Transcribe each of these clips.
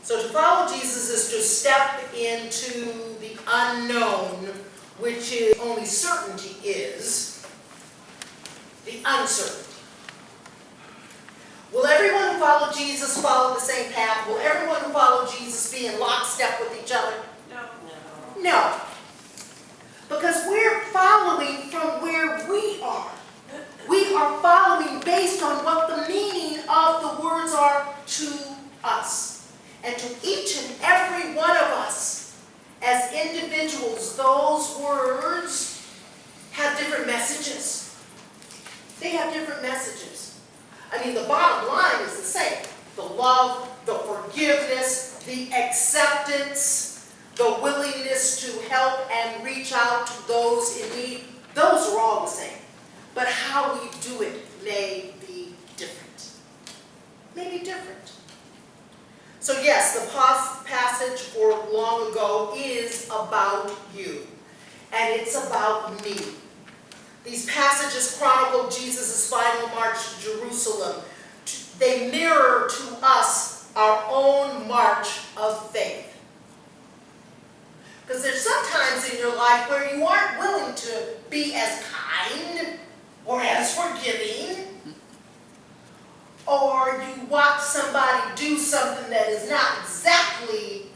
So to follow Jesus is to step into the unknown, which is only certainty is the uncertainty. Will everyone who followed Jesus follow the same path? Will everyone who followed Jesus be in lockstep with each other? No. No. Because we're following from where we are. We are following based on what the meaning of the words are to us. And to each and every one of us as individuals, those words have different messages. They have different messages. I mean, the bottom line is the same. The love, the forgiveness, the acceptance, the willingness to help and reach out to those in need, those are all the same. But how we do it may be different. May be different. So yes, the passage for long ago is about you. And it's about me. These passages chronicle Jesus' final march to Jerusalem. They mirror to us our own march of faith. Because there's sometimes in your life where you aren't willing to be as kind or as forgiving, or you watch somebody do something that is not exactly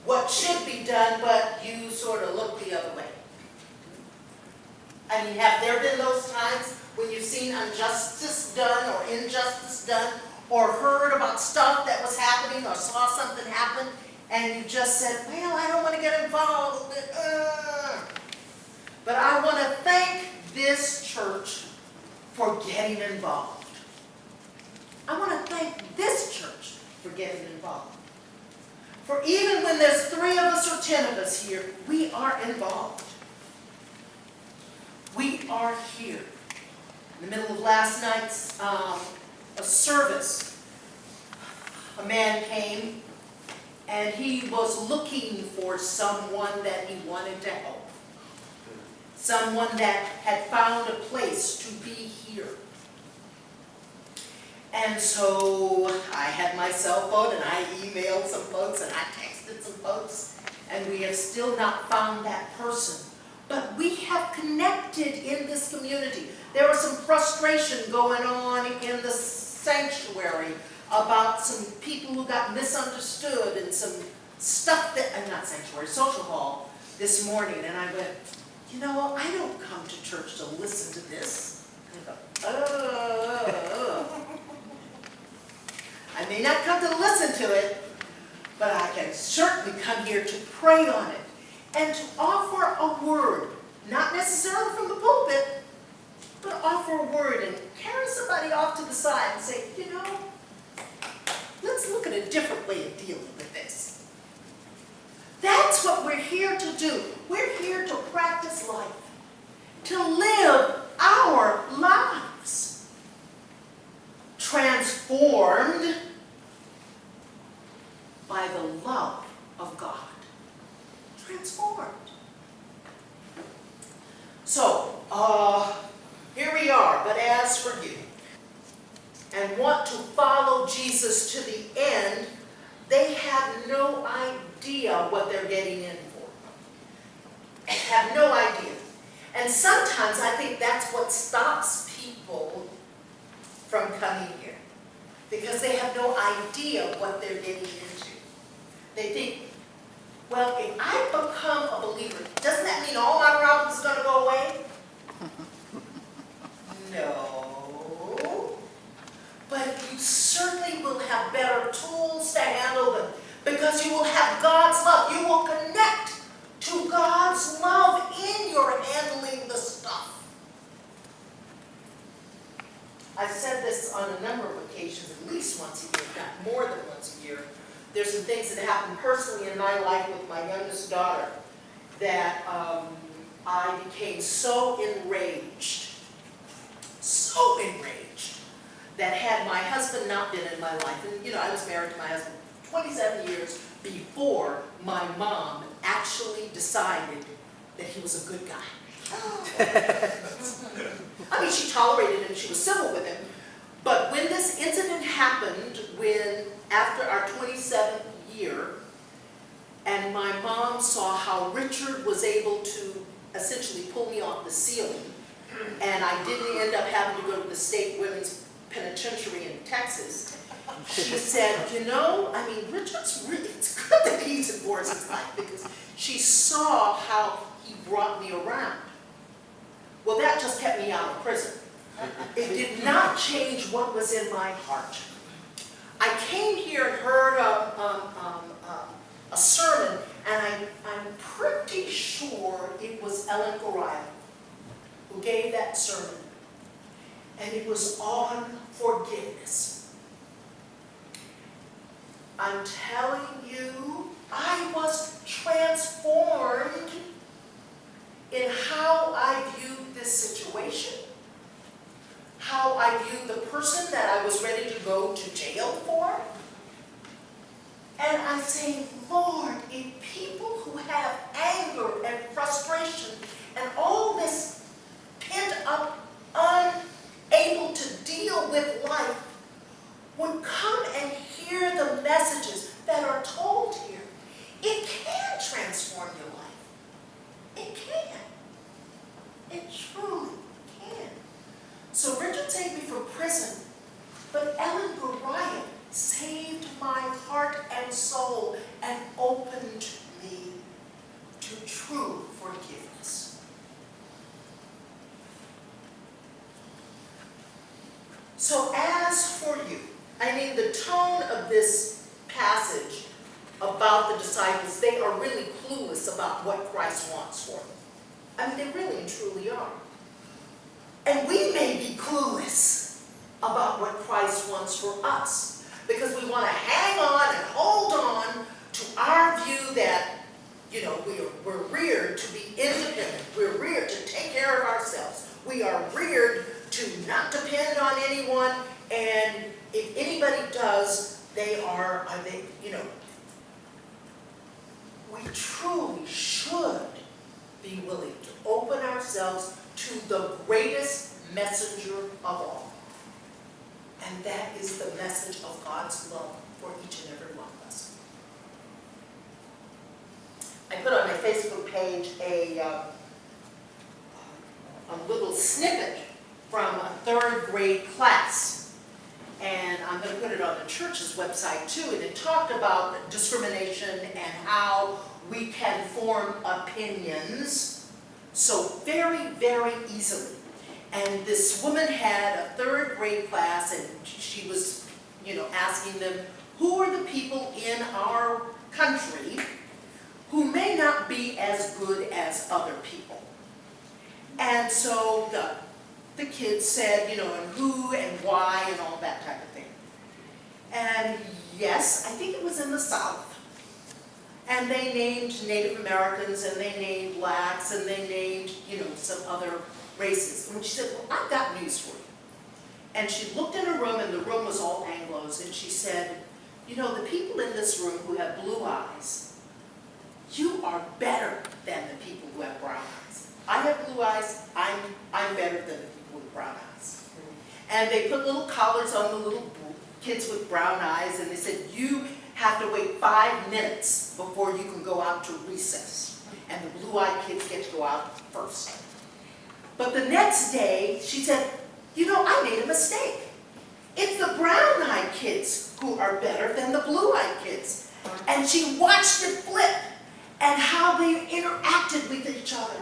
what should be done, but you sort of look the other way. I mean, have there been those times when you've seen injustice done or injustice done, or heard about stuff that was happening or saw something happen, and you just said, well, I don't want to get involved, but I want to thank this church for getting involved. I want to thank this church for getting involved. For even when there's 3 of us or 10 of us here, we are involved. We are here. In the middle of last night's a service, a man came and he was looking for someone that he wanted to help. Someone that had found a place to be here. And so I had my cell phone and I emailed some folks and I texted some folks, and we have still not found that person. But we have connected in this community. There was some frustration going on in the sanctuary about some people who got misunderstood and some stuff that, not sanctuary, social hall this morning. And I went, you know, I don't come to church to listen to this. And I go, I may not come to listen to it, but I can certainly come here to pray on it and to offer a word, not necessarily from the pulpit, but offer a word and carry somebody off to the side and say, you know, let's look at a different way of dealing with this. That's what we're here to do. We're here to practice life, to live our lives, transformed by the love of God. Transformed. So, here we are, but as for you, and want to follow Jesus to the end, they have no idea what they're getting in for. Have no idea. And sometimes I think that's what stops people from coming here. Because they have no idea what they're getting into. They think, well, if I become a believer, doesn't that mean all my problems are going to go away? No. But you certainly will have better tools to handle them because you will have God's love. You will connect to God's love in your handling the stuff. I've said this on a number of occasions, at least once a year, if not more than once a year. There's some things that happen personally in my life with my youngest daughter that I became so enraged, that had my husband not been in my life, and you know, I was married to my husband 27 years before my mom actually decided that he was a good guy. I mean, she tolerated him, she was civil with him, but when this incident happened, after our 27th here, and my mom saw how Richard was able to essentially pull me off the ceiling, and I didn't end up having to go to the state women's penitentiary in Texas. She said, you know, I mean, Richard's really, it's good that he's in Voris' life, because she saw how he brought me around. Well, that just kept me out of prison. It did not change what was in my heart. I came here and heard a sermon, and I'm pretty sure it was Ellen Goriah who gave that sermon, and it was on forgiveness. I'm telling you, I was transformed in how I viewed this situation, how I viewed the person that I was ready to go to jail for. And I'm saying, Lord, if people who have anger and frustration and all this pent up, unable to deal with life, would come and hear the messages that are told here, it can transform your life. It can. It truly can. So Richard saved me from prison, but Ellen Goriah saved my heart and soul and opened me to true forgiveness. So as for you, I mean, the tone of this passage about the disciples, they are really clueless about what Christ wants for them. I mean, they really and truly are. And we may be clueless about what Christ wants for us, because we want to hang on and hold on to our view that, you know, we're reared to be independent. We're reared to take care of ourselves. We are reared to not depend on anyone, and if anybody does, they, you know, we truly should be willing to open ourselves to the greatest messenger of all. And that is the message of God's love for each and every one of us. I put on my Facebook page a little snippet from a third grade class. And I'm going to put it on the church's website too. And it talked about discrimination and how we can form opinions so very, very easily. And this woman had a third grade class, and she was, you know, asking them, who are the people in our country who may not be as good as other people? And so the kids said, you know, and who and why and all that type of thing. And yes, I think it was in the South. And they named Native Americans, and they named blacks, and they named, you know, some other races. And she said, well, I've got news for you. And she looked in her room, and the room was all Anglos, and she said, you know, the people in this room who have blue eyes, you are better than the people who have brown eyes. I have blue eyes, I'm better than the people with brown eyes. And they put little collars on the little kids with brown eyes, and they said, you have to wait 5 minutes before you can go out to recess. And the blue-eyed kids get to go out first. But the next day, she said, you know, I made a mistake. It's the brown-eyed kids who are better than the blue-eyed kids. And she watched it flip and how they interacted with each other.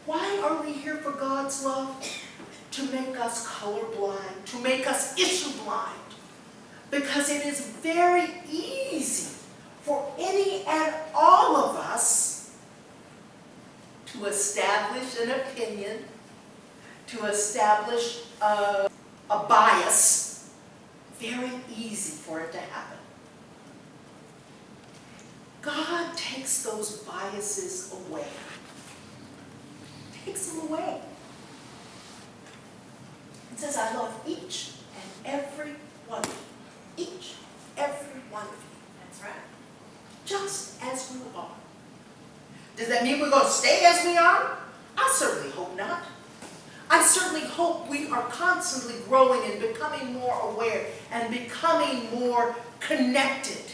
Why are we here for God's love? To make us colorblind, to make us issue blind. Because it is very easy for any and all of us to establish an opinion, to establish a bias. Very easy for it to happen. God takes those biases away. Takes them away. It says, I love each and every one of you. Each, every one of you. That's right. Just as we are. Does that mean we're going to stay as we are? I certainly hope not. I certainly hope we are constantly growing and becoming more aware and becoming more connected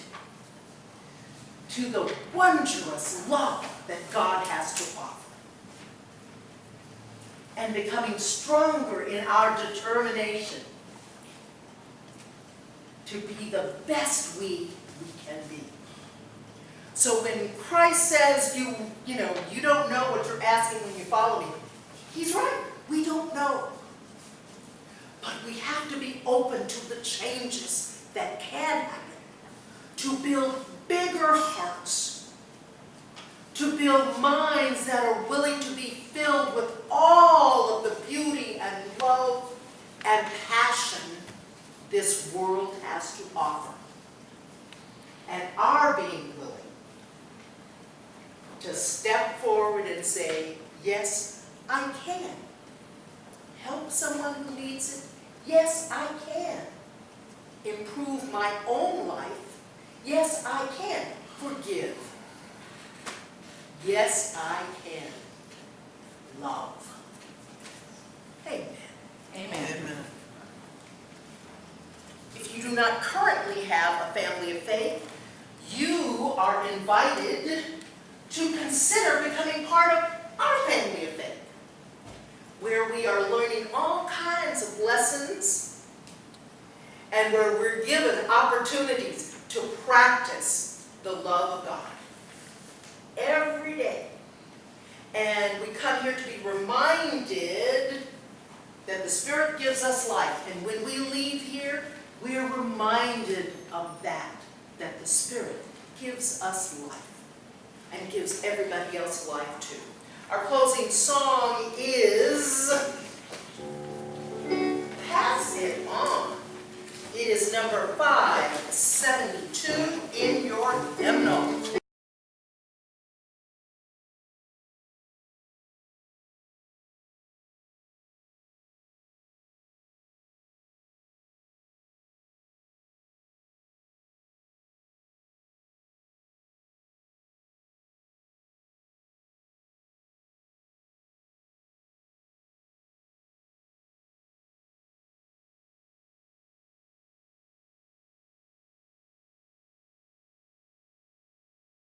to the wondrous love that God has to offer. And becoming stronger in our determination to be the best we can be. So when Christ says you don't know what you're asking when you follow me, he's right. We don't know. But we have to be open to the changes that can happen, to build bigger hearts, to build minds that are willing to be filled with all of the beauty and love and passion this world has to offer. And our being willing to step forward and say, yes, I can. Help someone who needs it. Yes, I can. Improve my own life. Yes, I can. Forgive. Yes, I can. Love. Amen. Amen. Amen. If you do not currently have a family of faith, you are invited to consider becoming part of our family of faith, where we are learning all kinds of lessons and where we're given opportunities to practice the love of God every day. And we come here to be reminded that the Spirit gives us life. And when we leave here, we are reminded of that the Spirit gives us life and gives everybody else life too. Our closing song is Pass It On. It is number 572.